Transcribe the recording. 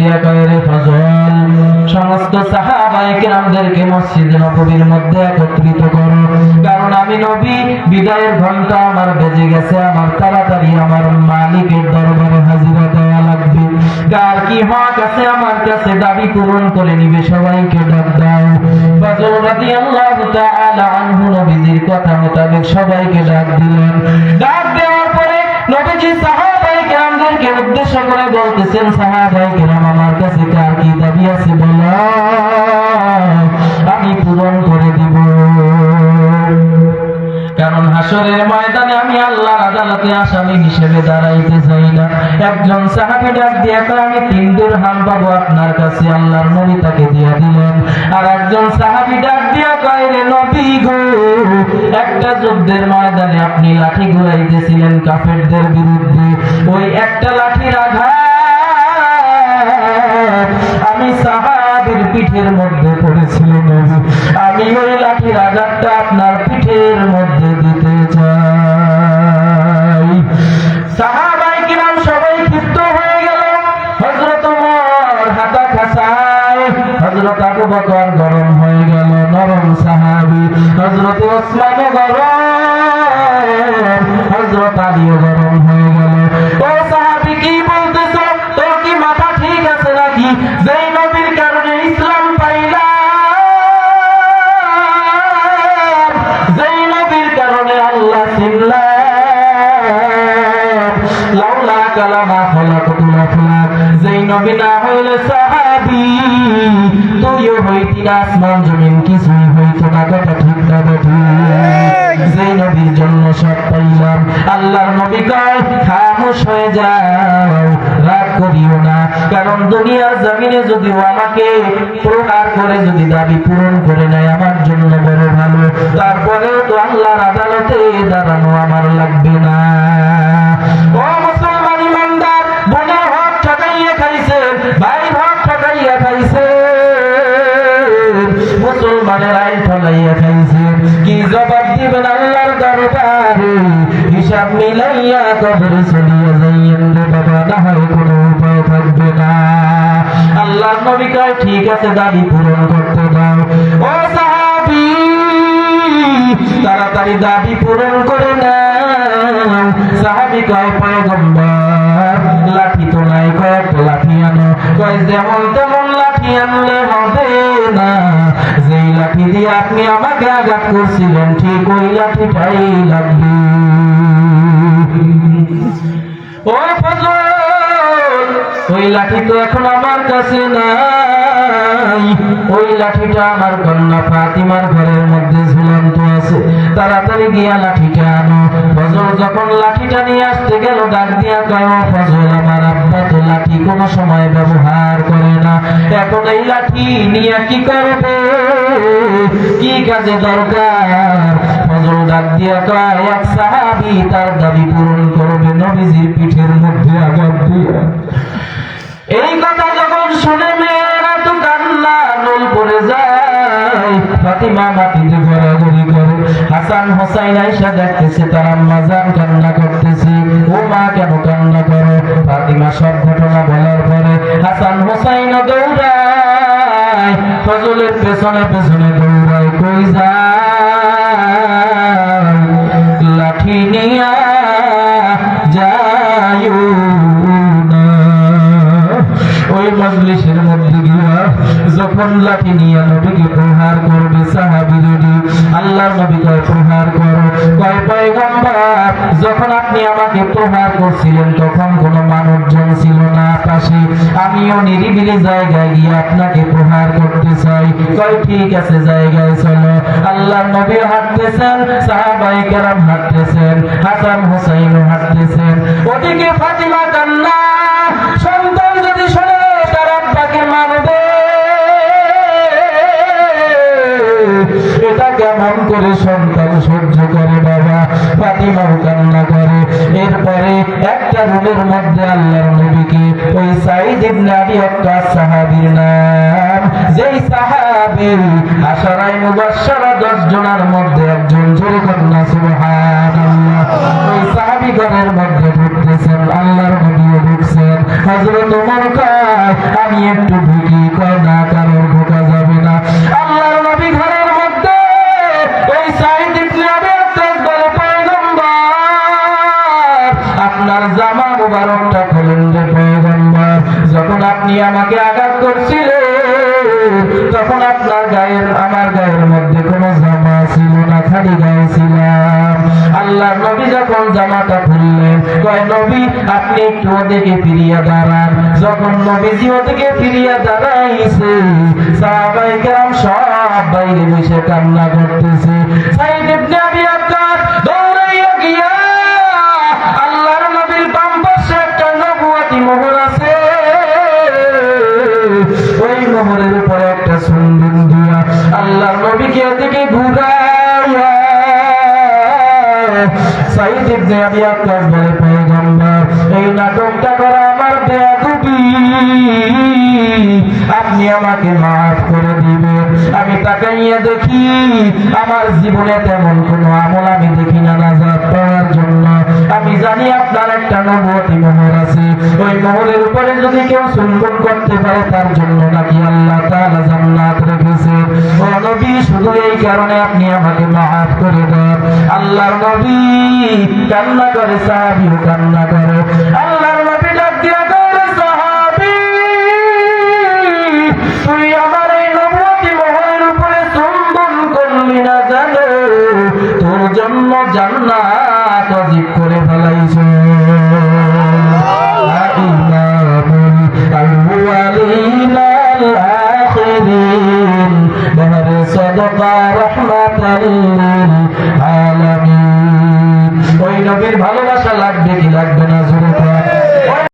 দিয়া কয়, রে ফজল, সমস্ত সাহাবায়ে কেরামদেরকে মসজিদে নববীর মধ্যে একত্রিত করো, কারণ আমি নবী বিদায়ের ঘন্টা আমার বেজে গেছে, আমার তাড়াতাড়ি আমার মালিকের দরবারে হাজিরা দেওয়া লাগবে। কার কি হক আছে আমার কাছে দাবি পূরণ করে নিবে, সবাইকে ডাক দাও। ফজল রাদিয়াল্লাহু তাআলা আনহু নবীজির কথা মোতাবেক সবাইকে ডাক দিলেন। ডাক দেওয়ার পরে নবীজি সাহাবায়ে কেরামদেরকে উদ্দেশ্য করে বলতেছেন, সাহাবায়ে কেরাম, আমার কাছে কার কি দাবি আছে বলো, আমি পূরণ করে দিব। কারণ হাসরের ময়দানে আমি আল্লাহর আদালতে আসামি হিসেবে দাঁড়াইতে চাই না। একজন সাহাবী ডাক দিয়া কয়, আমি 3 দিরহাম পাবো আপনার কাছে। আল্লাহর নবী তাকে দিয়া দিলেন। আর একজন সাহাবী ডাক দিয়া কয়, রে নবী গো, একটা যুদ্ধের ময়দানে আপনি লাঠি ঘুরাইতেছিলেন কাফেরদের বিরুদ্ধে, ওই একটা লাঠির আঘাত আমি সাহাবীর পিঠের মধ্যে পড়েছিল নবী, আমি ওই লাঠির আঘাতটা আপনার পিঠের মধ্যে দিতে চাই। সাহাবায়ে কিরাম সবাই ক্ষিপ্ত হয়ে গেল। হযরত ওমর হাতা খাসায়, হযরত আবু বকর গরম হয়ে গেল, নরম সাহাবী, হযরত ওসমান গরম, হযরত আলীও গরম হয়ে গেল। ও সাহাবী, কি বলতেছ? তোর কি মাথা ঠিক আছে নাকি? যেই নবীর কারণে ইসলাম পাইলাম, যেই নবীর কারণে আল্লাহ চিনলাম, লাউলা কালামা খলাকুল আফলাক, যেই নবী না হইলে সাহাবী তুইও হইতি না, আসমান জমিন কিছুই হইতো না। কথা ঠিক না বেঠি? যেই নবীর জন্য সব পাইলাম। আল্লাহর নবী কয়, খামোশ হয়ে যাও, রাগ করিও না, কারণ দুনিয়ার জমিনে যদি আমাকে প্রহার করে যদি দাবি পূরণ করে নেয় আমার জন্য বড় ভালো, তারপরেও তো আল্লাহর আদালতে দাঁড়ানো আমার লাগবে না। ও মুসলমান ইমানদার, বোনের হক ঠকাইয়া খাইছেন, ভাইয়ের হক ঠকাইয়া খাইছেন, মুসলমানের আইন ঠকাইয়া খাইছেন, কি জবাব দিবেন আল্লাহর দরবারে? হিসাব মিলাইয়া কবরে চলিয়া যাইয়েন রে বাবা, না হয় কোনো উপায় থাকবে না। আল্লাহর নবী কয়, ঠিক আছে, দাবি পূরণ করতে দাও। ও সাহাবী, তাড়াতাড়ি দাবি পূরণ করে নাও। সাহাবী কয়, পয়গম্বর, লাঠি তো নাই, কয়েকটা লাঠি আনো। কয়, যেমন তেমন লাঠি আনলে হবে না, যেই লাঠি দিয়ে আপনি আমাকে আঘাত করছিলেন ঠিক ওই লাঠিটাই লাগবে। ও ফজল, ওই লাঠি তো এখন আমার কাছে নাই, ওই লাঠিটা আমার কন্যা ফাতিমার ঘরের মধ্যে ঝুলন্ত আছে, তাড়াতাড়ি গিয়া লাঠিটা আনো। ফজল যখন লাঠিটা নিয়ে আসতে গেল, ডাক দিয়া কয়, ও ফজল, আমার আব্বা তো লাঠি কোনো সময় ব্যবহার করে না, এখন এই লাঠি নিয়ে কি করবে, কি কাজে দরকার? ফজল ডাক দিয়া কয়, এক সাহাবী তার দাবি পূরণ করবে নবীজির পিঠের মধ্যে আঘাত দিয়া। এই কথা যখন শুনে মেয়েরা তো কান্না নল পড়ে যায়। ফাতিমা মাটিতে ঘোরাঘুরি করে, হাসান হোসাইন আয়েশা দেখতেছে তার আম্মা জান কান্না করতেছে। ও মা, কেন কান্না করো? ফাতিমা সব ঘটনা বলার পরে হাসান হোসাইন দৌড়ায়, ফজলের পেছনে পেছনে দৌড়ায়। কই যায়? লাঠি নিয়া যায়ও না। ওই মজলিসের মধ্যে গিয়া যখন লাঠি নিয়ে নবীকে প্রহার করবে সাহাবীরা, আল্লাহর নবী কয়, প্রহার করো। কয়, পয়গম্বর, যখন আপনি আমাকে প্রহার করছিলেন তখন কোনো মানুষজন ছিল না পাশে, আমিও নিরিবিলি জায়গায় গিয়ে আপনাকে প্রহার করতে চাই। কয়, ঠিক আছে, জায়গায় চলো। আল্লাহর নবী হাঁটতেছেন, সাহাবায়ে কেরাম হাঁটতেছেন, হাসান হোসাইনও হাঁটতেছেন। ওদিকে ফাতিমা কান্না। সন্তান যদি শোনে তার আব্বাকে মারবে, এটা কেমন করে সন্তান সহ্য করে বাবা? ফাতিমাও কান্না করে। এরপরে একটা রুমের মধ্যে আল্লাহর নবীকে, ওই সাঈদ ইবনে আবি ওয়াক্কাস সাহাবীর নাম, যেই সাহাবী আশারায়ে মুবাশশারা 10 জনের মধ্যে একজন, জোরে কন্যা সুবহানাল্লাহ। ওই সাহাবী সাহাবী ঘরের মধ্যে ঢুকতেছেন, আল্লাহর নবীও ঢুকছেন। হযরত ওমর কয় আমি একটু ঢুকি, কয় না কারোর ঢোকা যাবে না। আল্লাহর নবী ঘরের মধ্যে এই সাঈদ ইবনে আবি ওয়াক্কাস বলে পয়গম্বর আপনার জামা মুবারকটা খুলেন রে পয়গম্বর, যখন আপনি আমাকে আঘাত করছিলেন তখন আপনার গায়ের আমার গায়ের মধ্যে কোনো জামা ছিল না, খালি গায়ে ছিলাম। আল্লাহর নবী যখন জামাটা খুললেন কয় নবী আপনি একটু ওদিকে ফিরিয়া দাঁড়ান। যখন নবীজি ওদিকে ফিরিয়া দাঁড়াইছে সাহাবায়ে কেরাম সব বাইরে বসে কান্না করতেছে। সাঈদ ইবনে আবি ওয়াক্কাস দৌড়াইয়া গিয়া আল্লাহর নবীর বাম পাশে একটা নবুয়তি মোহর আছে, ওই মোহরের উপরে একটা সুন্দর দিয়া আল্লাহর নবীকে ওদিকে ঘুরাইয়া সাঈদ ইবনে আবি ওয়াক্কাস বলে পয়গম্বর এই নাটকটা করা আমার বেয়াদবি, আপনি আমাকে মাফ করে দিবেন। আমি তাকাইয়া দেখি আমার জীবনে তেমন কোনো আমল আমি দেখি না নাজাত পাওয়ার জন্য। আমি জানি আপনার একটা নবুয়তি মোহর আছে, ওই মোহরের উপরে যদি কেউ চুম্বন করতে পারে তার জন্য নাকি আল্লাহ তাআলা জান্নাত রেখেছে। ও নবী শুধু এই কারণে আপনি আমাকে মাফ করে দেন। আল্লাহর নবী কান্না করে, সাহাবীও কান্না করে। আল্লাহর নবী ডাক দিয়া কয় সাহাবী তুই আমার এই নবুয়তি মোহরের উপরে চুম্বন করলি না জানো, তোর জন্য জান্নাত ওয়াজিব করে ফেলাইছো। ইমামুল আউয়ালিনা আল আখিরিন বাহরে সাদাকা রাহমাতাল লিল আলামিন। ওই নবীর ভালোবাসা লাগবে কি লাগবে না?